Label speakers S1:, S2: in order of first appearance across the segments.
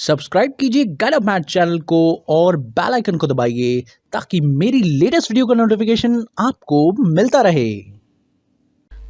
S1: Subscribe कीजिए guide of math channel को और बेल आइकन को दबाइए ताकि मेरी लेटेस्ट वीडियो का नोटिफिकेशन आपको मिलता रहे।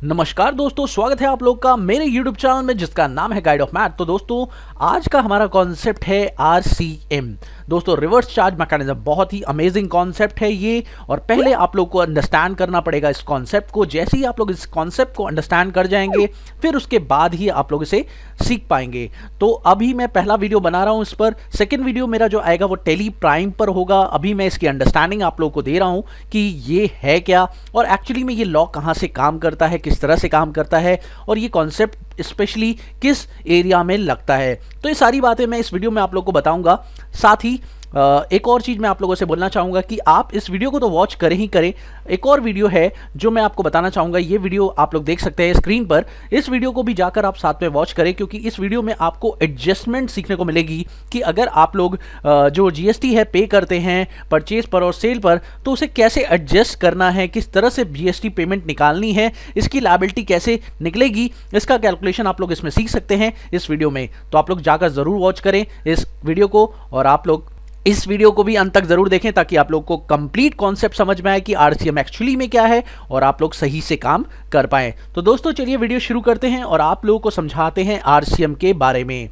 S1: नमस्कार दोस्तों, स्वागत है आप लोग का मेरे YouTube चैनल में जिसका नाम है गाइड ऑफ मैथ। तो दोस्तों आज का हमारा कॉन्सेप्ट है RCM। दोस्तों रिवर्स चार्ज मैकेनिज्म बहुत ही अमेजिंग कॉन्सेप्ट है ये, और पहले आप लोग को अंडरस्टैंड करना पड़ेगा इस कॉन्सेप्ट को। जैसे ही आप लोग इस कॉन्सेप्ट को अंडरस्टैंड कर जाएंगे फिर उसके बाद ही आप लोग इसे सीख पाएंगे। तो अभी मैं पहला वीडियो बना रहा हूँ इस पर, सेकेंड वीडियो मेरा जो आएगा वो टेली प्राइम पर होगा। अभी मैं इसकी अंडरस्टैंडिंग आप लोग को दे रहा हूँ कि ये है क्या और एक्चुअली में ये लॉ कहाँ से काम करता है, किस तरह से काम करता है और ये कॉन्सेप्ट स्पेशली किस एरिया में लगता है। तो ये सारी बातें मैं इस वीडियो में आप लोग को बताऊंगा। साथ ही एक और चीज़ मैं आप लोगों से बोलना चाहूँगा कि आप इस वीडियो को तो वॉच करें ही करें। एक और वीडियो है जो मैं आपको बताना चाहूँगा, ये वीडियो आप लोग देख सकते हैं स्क्रीन पर। इस वीडियो को भी जाकर आप साथ में वॉच करें क्योंकि इस वीडियो में आपको एडजस्टमेंट सीखने को मिलेगी कि अगर आप लोग जो GST है पे करते हैं परचेज पर और सेल पर, तो उसे कैसे एडजस्ट करना है, किस तरह से GST पेमेंट निकालनी है, इसकी लायबिलिटी कैसे निकलेगी, इसका कैलकुलेशन आप लोग इसमें सीख सकते हैं इस वीडियो में। तो आप लोग जाकर ज़रूर वॉच करें इस वीडियो को और आप लोग इस वीडियो को भी अंत तक जरूर देखें ताकि आप लोग को कंप्लीट कॉन्सेप्ट समझ में आए कि RCM एक्चुअली में क्या है और आप लोग सही से काम कर पाएं। तो दोस्तों चलिए वीडियो शुरू करते हैं और आप लोगों को समझाते हैं RCM के बारे में।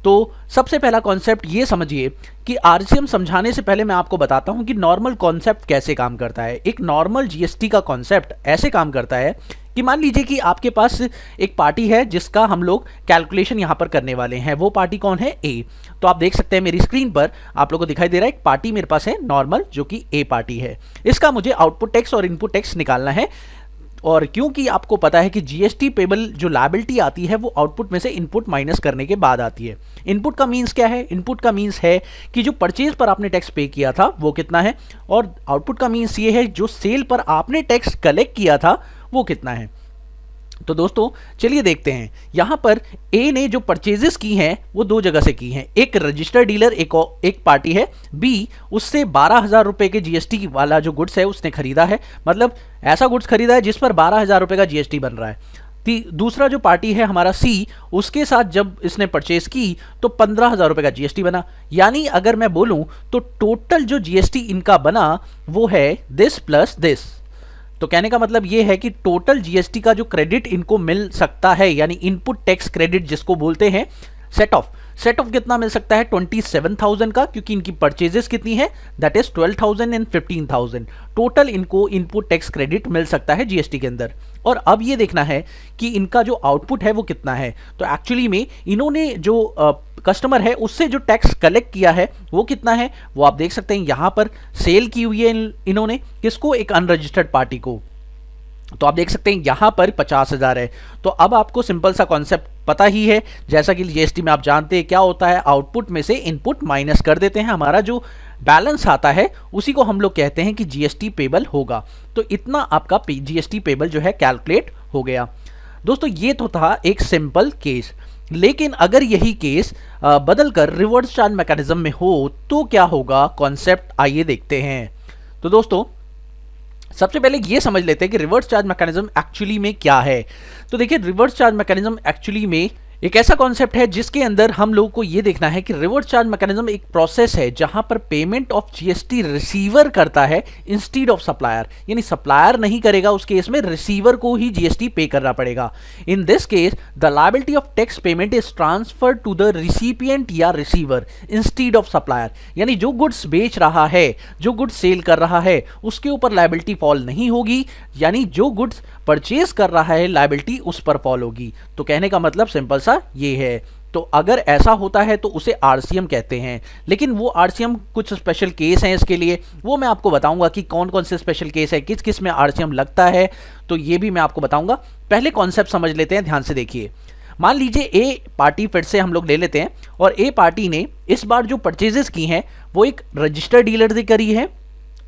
S1: तो सबसे पहला कॉन्सेप्ट ये समझिए कि RCM समझाने से पहले मैं आपको बताता हूं कि नॉर्मल कॉन्सेप्ट कैसे काम करता है। एक नॉर्मल GST का कॉन्सेप्ट ऐसे काम करता है कि मान लीजिए कि आपके पास एक पार्टी है जिसका हम लोग कैलकुलेशन यहाँ पर करने वाले हैं। वो पार्टी कौन है? A। तो आप देख सकते हैं मेरी स्क्रीन पर आप लोगों को दिखाई दे रहा है एक पार्टी मेरे पास है नॉर्मल, जो कि A पार्टी है। इसका मुझे आउटपुट टैक्स और इनपुट टैक्स निकालना है। और क्योंकि आपको पता है कि GST पेबल जो लायबिलिटी आती है वो आउटपुट में से इनपुट माइनस करने के बाद आती है। इनपुट का मीन्स क्या है? इनपुट का मीन्स है कि जो परचेज पर आपने टैक्स पे किया था वो कितना है, और आउटपुट का मीन्स ये है जो सेल पर आपने टैक्स कलेक्ट किया था वो कितना है। तो दोस्तों चलिए देखते हैं। यहां पर ए ने जो परचेजेस की हैं वो दो जगह से की हैं। एक रजिस्टर्ड डीलर एक पार्टी है, बी उससे 12,000 रुपए के GST वाला जो गुड्स है उसने खरीदा है, मतलब ऐसा गुड्स खरीदा है जिस पर 12,000 रुपए का GST बन रहा है। दूसरा जो पार्टी है हमारा C, उसके साथ जब इसने परचेज की तो 15,000 रुपए का GST बना। यानी अगर मैं बोलूं तो टोटल जो GST इनका बना वो है दिस प्लस दिस। तो कहने का मतलब ये है कि टोटल GST का जो क्रेडिट इनको मिल सकता है, यानी इनपुट टैक्स क्रेडिट जिसको बोलते हैं, सेट ऑफ कितना मिल सकता है? 27,000 का, क्योंकि इनकी परचेजेस कितनी है? That is 12,000 and 15,000। टोटल इनको इनपुट टैक्स क्रेडिट मिल सकता है GST के अंदर। और अब ये देखना है कि इनका जो आउटपुट है वो कितना है। तो एक्चुअली में इन्होंने जो कस्टमर है उससे जो टैक्स कलेक्ट किया है वो कितना है, वो आप देख सकते हैं। यहां पर सेल की हुई है इन्होंने किसको? एक अनरजिस्टर्ड पार्टी को। तो आप देख सकते हैं यहां पर 50,000 है। तो अब आपको सिंपल सा कॉन्सेप्ट पता ही है, जैसा कि GST में आप जानते हैं क्या होता है, आउटपुट में से इनपुट माइनस कर देते हैं, हमारा जो बैलेंस आता है उसी को हम लोग कहते हैं कि GST पेबल होगा। तो इतना आपका GST पेबल जो है कैलकुलेट हो गया। दोस्तों ये तो था एक सिंपल केस, लेकिन अगर यही केस बदलकर रिवर्स चार्ज मैकेनिज्म में हो तो क्या होगा? कॉन्सेप्ट आइए देखते हैं। तो दोस्तों सबसे पहले ये समझ लेते हैं कि रिवर्स चार्ज मैकेनिज्म एक्चुअली में क्या है। तो देखिए रिवर्स चार्ज मैकेनिज्म एक्चुअली में एक ऐसा कॉन्सेप्ट है जिसके अंदर हम लोगों को ये देखना है कि रिवर्स चार्ज मैकेनिज्म एक प्रोसेस है जहां पर पेमेंट ऑफ GST रिसीवर करता है इंस्टीड ऑफ सप्लायर। यानी सप्लायर नहीं करेगा, उस केस में रिसीवर को ही GST पे करना पड़ेगा। In this case the liability of tax payment is transferred to the recipient या रिसीवर इंस्टीड ऑफ सप्लायर। यानी जो गुड्स बेच रहा है, जो गुड्स सेल कर रहा है, उसके ऊपर लायबिलिटी फॉल नहीं होगी, यानी जो गुड्स परचेज कर रहा है लायबिलिटी उस पर फॉल होगी। तो कहने का मतलब सिंपल सा ये है। तो अगर ऐसा होता है तो उसे RCM कहते हैं, लेकिन वो RCM कुछ स्पेशल केस हैं इसके लिए, वो मैं आपको बताऊंगा कि कौन कौन से स्पेशल केस है, किस किस में RCM लगता है, तो ये भी मैं आपको बताऊंगा। पहले कॉन्सेप्ट समझ लेते हैं, ध्यान से देखिए। मान लीजिए A पार्टी फिर से हम लोग ले लेते हैं, और A पार्टी ने इस बार जो परचेजेस की हैं वो एक रजिस्टर्ड डीलर से करी है,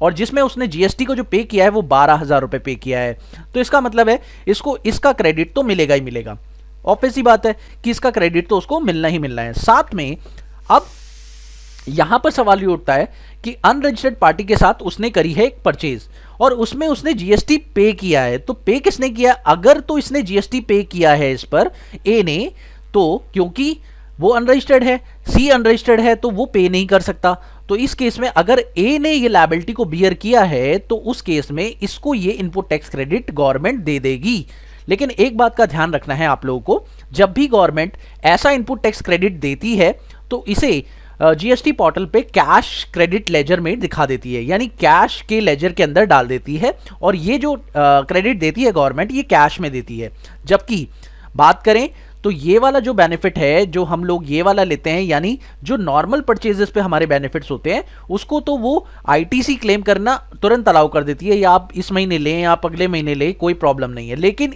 S1: और जिसमें उसने GST को जो पे किया है वो 12,000 रुपए पे किया है। तो इसका मतलब है इसको इसका क्रेडिट तो मिलेगा ही मिलेगा। ऑब्वियस सी बात है कि इसका क्रेडिट तो उसको मिलना ही मिलना है। साथ में अब यहां पर सवाल ये उठता है कि अनरजिस्टर्ड पार्टी के साथ उसने करी है एक परचेज और उसमें उसने GST पे किया है। तो पे किसने किया? अगर तो इसने GST पे किया है इस पर A ने, तो क्योंकि वो अनरजिस्टर्ड है, सी अनरजिस्टर्ड है तो वो पे नहीं कर सकता। तो इस केस में अगर ए ने ये लायबिलिटी को बियर किया है तो उस केस में इसको ये इनपुट टैक्स क्रेडिट गवर्नमेंट दे देगी। लेकिन एक बात का ध्यान रखना है आप लोगों को, जब भी गवर्नमेंट ऐसा इनपुट टैक्स क्रेडिट देती है तो इसे जीएसटी पोर्टल पे कैश क्रेडिट लेजर में दिखा देती है, यानी कैश के लेजर के अंदर डाल देती है, और ये जो क्रेडिट देती है गवर्नमेंट ये कैश में देती है। जबकि बात करें तो ये वाला जो बेनिफिट है जो हम लोग ये वाला लेते हैं, यानी जो नॉर्मल परचेजेस पे हमारे बेनिफिट्स होते हैं, उसको तो वो आईटीसी क्लेम करना तुरंत अलाउ कर देती है, या आप इस महीने लें या आप अगले महीने लें, कोई प्रॉब्लम नहीं है। लेकिन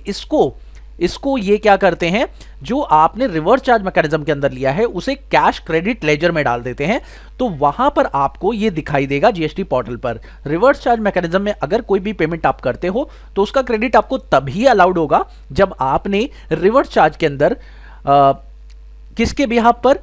S1: इसको ये क्या करते हैं, जो आपने रिवर्स चार्ज मैकेनिज्म के अंदर लिया है उसे कैश क्रेडिट लेजर में डाल देते हैं, तो वहां पर आपको ये दिखाई देगा जीएसटी पोर्टल पर। रिवर्स चार्ज मैकेनिज्म में अगर कोई भी पेमेंट आप करते हो तो उसका क्रेडिट आपको तभी अलाउड होगा जब आपने रिवर्स चार्ज के अंदर किसके बिहाफ पर,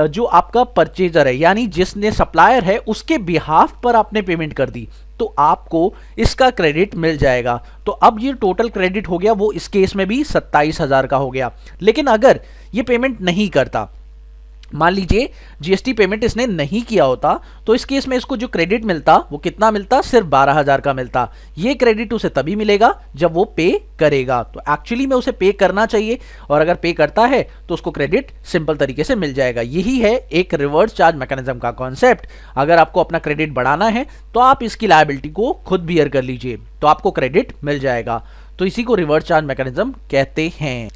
S1: जो आपका परचेजर है यानी जिसने सप्लायर है उसके बिहाफ पर आपने पेमेंट कर दी तो आपको इसका क्रेडिट मिल जाएगा। तो अब ये टोटल क्रेडिट हो गया, वो इस केस में भी 27,000 का हो गया। लेकिन अगर ये पेमेंट नहीं करता, मान लीजिए जीएसटी पेमेंट इसने नहीं किया होता, तो इस केस में इसको जो क्रेडिट मिलता वो कितना मिलता, सिर्फ 12,000 का मिलता। ये क्रेडिट उसे तभी मिलेगा जब वो पे करेगा। तो एक्चुअली में उसे पे करना चाहिए, और अगर पे करता है तो उसको क्रेडिट सिंपल तरीके से मिल जाएगा। यही है एक रिवर्स चार्ज मैकेनिज्म का कॉन्सेप्ट। अगर आपको अपना क्रेडिट बढ़ाना है तो आप इसकी लायबिलिटी को खुद बियर कर लीजिए, तो आपको क्रेडिट मिल जाएगा। तो इसी को रिवर्स चार्ज मैकेनिज्म कहते हैं।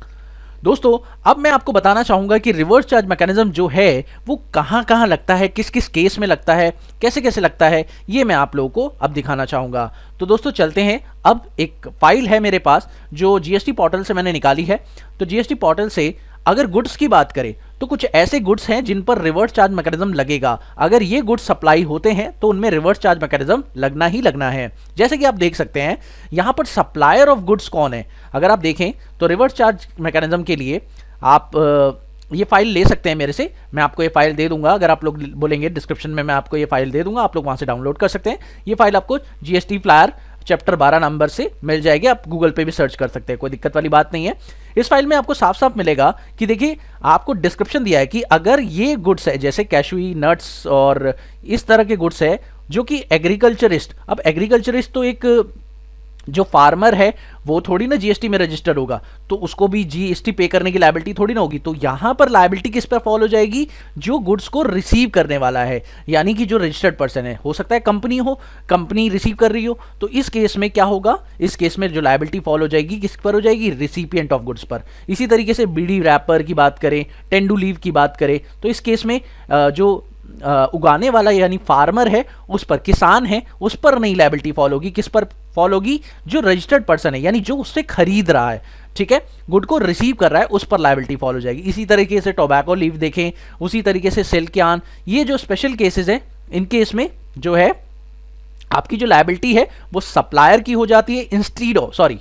S1: दोस्तों अब मैं आपको बताना चाहूंगा कि रिवर्स चार्ज मैकेनिज्म जो है वो कहां कहां लगता है, किस किस केस में लगता है, कैसे कैसे लगता है, ये मैं आप लोगों को अब दिखाना चाहूंगा। तो दोस्तों चलते हैं। अब एक फाइल है मेरे पास जो जीएसटी पोर्टल से मैंने निकाली है। तो जीएसटी पोर्टल से अगर गुड्स की बात करें तो कुछ ऐसे गुड्स हैं जिन पर रिवर्स चार्ज मैकेनिज्म लगेगा। अगर ये गुड्स सप्लाई होते हैं तो उनमें रिवर्स चार्ज मैकेनिज्म लगना ही लगना है। जैसे कि आप देख सकते हैं यहां पर सप्लायर ऑफ गुड्स कौन है। अगर आप देखें तो रिवर्स चार्ज मैकेनिज्म के लिए आप ये फाइल ले सकते हैं मेरे से, मैं आपको ये फाइल दे दूंगा। अगर आप लोग बोलेंगे डिस्क्रिप्शन में मैं आपको ये फाइल दे दूंगा, आप लोग वहां से डाउनलोड कर सकते हैं। ये फाइल आपको जीएसटी फ्लायर चैप्टर 12 नंबर से मिल जाएगी, आप गूगल पे भी सर्च कर सकते हैं, कोई दिक्कत वाली बात नहीं है। इस फाइल में आपको साफ साफ मिलेगा कि देखिए आपको डिस्क्रिप्शन दिया है कि अगर ये गुड्स है जैसे कैशुई, नट्स और इस तरह के गुड्स है जो कि एग्रीकल्चरिस्ट, अब एग्रीकल्चरिस्ट तो एक जो फार्मर है वो थोड़ी ना जीएसटी में रजिस्टर्ड होगा, तो उसको भी जीएसटी पे करने की लायबिलिटी थोड़ी ना होगी। तो यहां पर लायबिलिटी किस पर फॉल हो जाएगी, जो गुड्स को रिसीव करने वाला है, यानी कि जो रजिस्टर्ड पर्सन है। हो सकता है कंपनी हो, कंपनी रिसीव कर रही हो, तो इस केस में क्या होगा, इस केस में जो लायबिलिटी फॉल हो जाएगी किस पर हो जाएगी, रिसिपिएंट ऑफ गुड्स पर। इसी तरीके से बीड़ी रैपर की बात करें, टेंडू लीव की बात करें, तो इस केस में जो उगाने वाला यानी फार्मर है उस पर, किसान है उस पर नहीं लायबिलिटी फॉल होगी, किस पर फॉल होगी, जो रजिस्टर्ड पर्सन है यानी जो उससे खरीद रहा है, ठीक है, गुड को रिसीव कर रहा है, उस पर लायबिलिटी फॉल हो जाएगी। इसी तरीके से टोबैको लीव देखें, उसी तरीके से सिल्क यार्न, ये जो स्पेशल केसेस हैं इन केस में जो है आपकी जो लायबिलिटी है वो सप्लायर की हो जाती है इंस्टीड ऑफ, सॉरी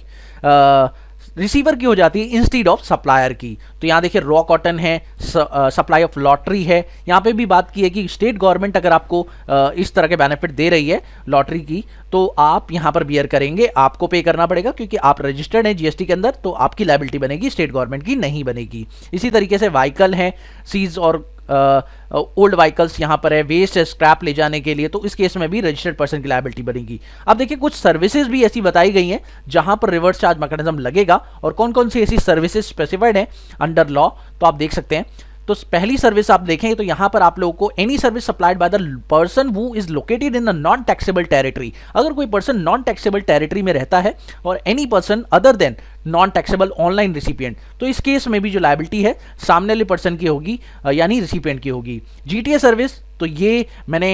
S1: रिसीवर की हो जाती है इंस्टीड ऑफ सप्लायर की। तो यहाँ देखिए रॉ कॉटन है, सप्लाई ऑफ लॉटरी है, यहाँ पे भी बात की है कि स्टेट गवर्नमेंट अगर आपको इस तरह के बेनिफिट दे रही है लॉटरी की, तो आप यहाँ पर बियर करेंगे, आपको पे करना पड़ेगा क्योंकि आप रजिस्टर्ड हैं जीएसटी के अंदर, तो आपकी लायबिलिटी बनेगी, स्टेट गवर्नमेंट की नहीं बनेगी। इसी तरीके से व्हीकल है, सीज और ओल्ड व्हीकल्स यहाँ पर है, वेस्ट स्क्रैप ले जाने के लिए, तो इस केस में भी रजिस्टर्ड पर्सन की लायबिलिटी बनेगी। अब देखिए कुछ सर्विसेज भी ऐसी बताई गई हैं जहां पर रिवर्स चार्ज मैकेनिज्म लगेगा, और कौन कौन सी ऐसी सर्विसेज स्पेसिफाइड है अंडर लॉ, तो आप देख सकते हैं। तो पहली सर्विस आप देखें तो यहां पर आप लोगों को any service supplied by the person who is located in a non taxable territory, अगर कोई पर्सन नॉन टैक्सेबल टेरिटरी में रहता है और any person other than non taxable online recipient, तो इस केस में भी जो लायबिलिटी है सामने वाले पर्सन की होगी यानी रिसिपिएंट की होगी। जीटीए सर्विस, तो ये मैंने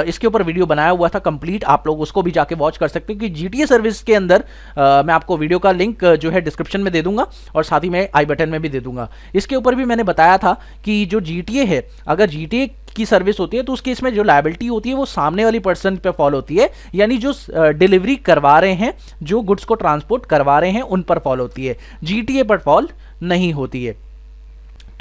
S1: इसके ऊपर वीडियो बनाया हुआ था कंप्लीट, आप लोग उसको भी जाके वॉच कर सकते हो कि जीटीए सर्विस के अंदर मैं आपको वीडियो का लिंक जो है डिस्क्रिप्शन में दे दूंगा और साथ ही मैं आई बटन में भी दे दूंगा। इसके ऊपर भी मैंने बताया था कि जो जीटीए है, अगर जीटीए की सर्विस होती है तो उस केस में जो लायबिलिटी होती है वो सामने वाली पर्सन पे फॉल होती है, यानी जो डिलीवरी करवा रहे हैं, जो गुड्स को ट्रांसपोर्ट करवा रहे हैं उन पर फॉल होती है, जीटीए पर फॉल नहीं होती है।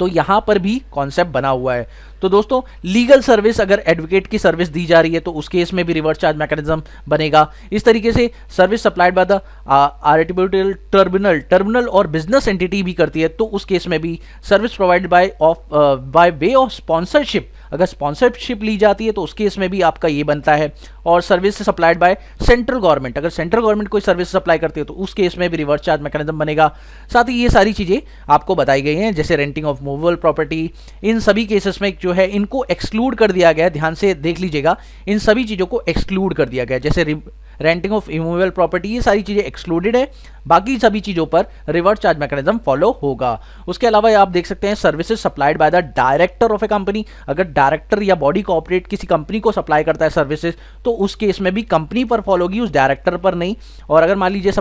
S1: तो यहां पर भी कॉन्सेप्ट बना हुआ है। तो दोस्तों लीगल सर्विस अगर एडवोकेट की सर्विस दी जा रही है तो उस केस में भी रिवर्स चार्ज मैकेनिज्म बनेगा। इस तरीके से service supplied by the arbitral tribunal और बिजनेस एंटिटी भी करती है तो उस केस में भी service provided by way of sponsorship, अगर स्पॉन्सरशिप ली जाती है तो उस केस में भी आपका ये बनता है। और service supplied by central government, अगर सेंट्रल गवर्नमेंट कोई सर्विस सप्लाई करती है तो उस केस में भी रिवर्स चार्ज मैकेनिज्म बनेगा। साथ ही ये सारी चीजें आपको बताई गई हैं, जैसे रेंटिंग ऑफ मूवेबल प्रॉपर्टी, इन सभी केसेस में जो है इनको एक्सक्लूड कर दिया गया है। ध्यान से देख लीजिएगा, इन सभी चीजों को एक्सक्लूड कर दिया गया है, जैसे रेंटिंग ऑफ इमूवेबल प्रॉपर्टी, ये सारी चीजें एक्सक्लूडेड है। बाकी सभी चीजों पर रिवर्स चार्ज मैकेनिज्म फॉलो होगा। उसके अलावा आप देख सकते हैं services supplied by the director of A company, अगर डायरेक्टर या बॉडी कॉर्पोरेट किसी कंपनी को सप्लाई करता है सर्विसेज तो उस केस में भी कंपनी पर फॉलो होगी, उस डायरेक्टर पर नहीं। और अगर मान लीजिए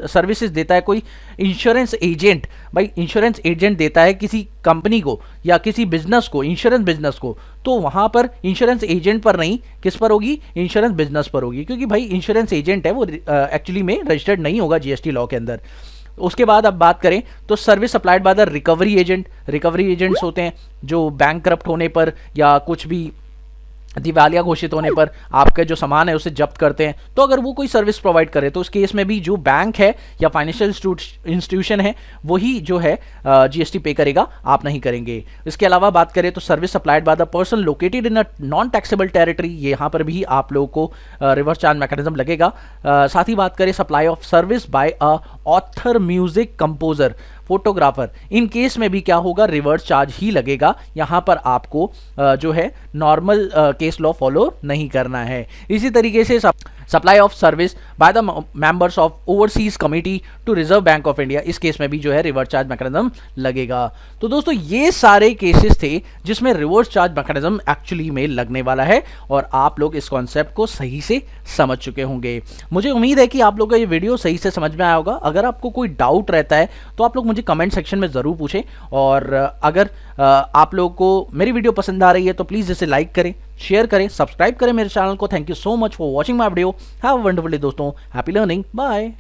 S1: सर्विसेज देता है कोई इंश्योरेंस एजेंट, भाई इंश्योरेंस एजेंट देता है किसी कंपनी को या किसी बिजनेस को, इंश्योरेंस बिजनेस को, तो वहां पर इंश्योरेंस एजेंट पर नहीं, किस पर होगी, इंश्योरेंस बिजनेस पर होगी, क्योंकि भाई इंश्योरेंस एजेंट है वो एक्चुअली में रजिस्टर्ड नहीं होगा जीएसटी लॉ के अंदर। उसके बाद अब बात करें तो service supplied by the recovery agent, recovery agents होते हैं जो बैंकक्रप्ट होने पर या कुछ भी दिवालिया घोषित होने पर आपका जो सामान है उसे जब्त करते हैं, तो अगर वो कोई सर्विस प्रोवाइड करे तो उस केस में भी जो बैंक है या फाइनेंशियल इंस्टीट्यूशन है वही जो है जीएसटी पे करेगा, आप नहीं करेंगे। इसके अलावा बात करें तो service supplied by the person located in a non taxable territory, यहाँ पर भी आप लोगों को रिवर्स चार्ज मैकेनिज्म लगेगा। साथ ही बात करें supply of service bye a author, music composer, photographer, in case में भी क्या होगा, रिवर्स चार्ज ही लगेगा। यहां पर आपको जो है नॉर्मल केस लॉ फॉलो नहीं करना है। इसी तरीके से supply of service by the members of overseas committee to reserve bank of India, इस केस में भी जो है रिवर्स चार्ज मैकेनिज्म लगेगा। तो दोस्तों ये सारे केसेस थे जिसमें रिवर्स चार्ज मैकेनिज्म एक्चुअली में लगने वाला है और आप लोग इस कॉन्सेप्ट को सही से समझ चुके होंगे। मुझे उम्मीद है कि आप लोग का ये वीडियो सही से समझ में आया होगा। अगर आपको कोई डाउट रहता है तो आप लोग मुझे कमेंट सेक्शन में ज़रूर पूछें, और अगर आप लोगों को मेरी वीडियो पसंद आ रही है तो प्लीज़ इसे लाइक करें, शेयर करें, सब्सक्राइब करें मेरे चैनल को। Thank you so much for watching my video. Have a wonderful day दोस्तों, हैप्पी लर्निंग, बाय।